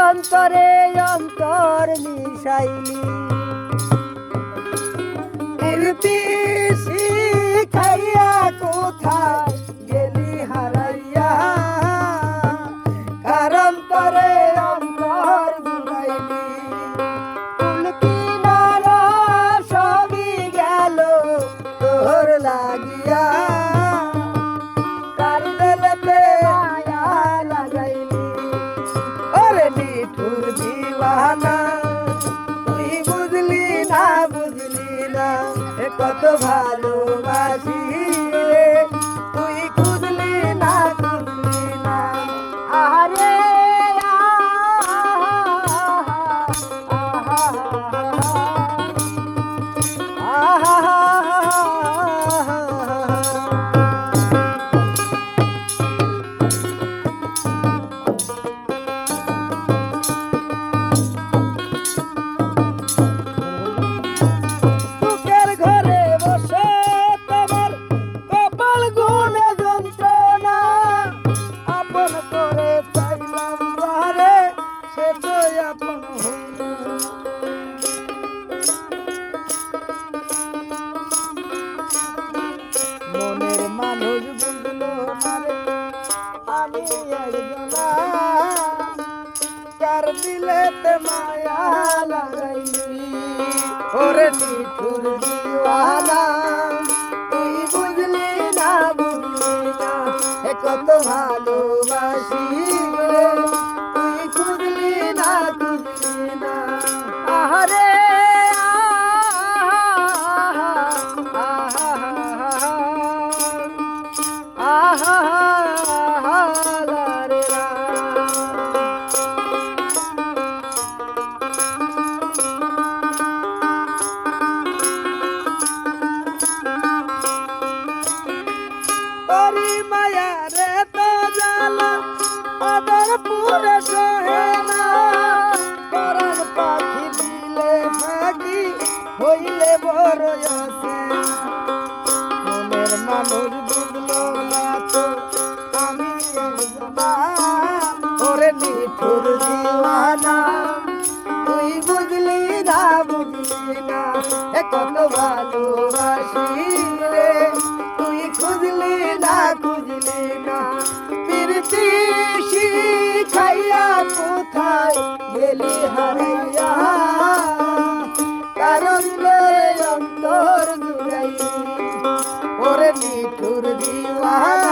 অন্তরে অন্তর মিশাইলি প্রীতি শিখাইয়া কোথায় গেলি হারাইয়া কার অন্তরে অন্তর জুড়াইলি ফুল কিনারা সবই গেল তোর লাগিয়া কার দিলেতে মায়া লাগাইলি ওরে নিঠুর দিওয়ানা তুই বুঝলি না কত ভালোবাসি তুই খুঁজলি না আরে মনের মানুষ বুঝলো না রে আমি একজনা কার দিলেতে মায়া লাগাইলি ওরে নিঠুর দিওয়ানা তুই বুঝলি না কত ভালোবাসি রে তুই খুঁজলি না আহারে মায়া রে তো জালা আদর পুরে সহে না পরাণ পাখি দিলে ফাঁকি হইলে বড় আছে মনের মানুষ বুঝলো না তো আমি একজনা ওরে নিঠুর দিওয়ানা তুই বুঝলি না কত ভালোবাসি রে তুই খুঁজলি না প্রীতি শিখাইয়া কোথায় গেলি হারাইয়া কারণ অন্তর জুড়াইলি ওরে নিঠুর দিওয়ানা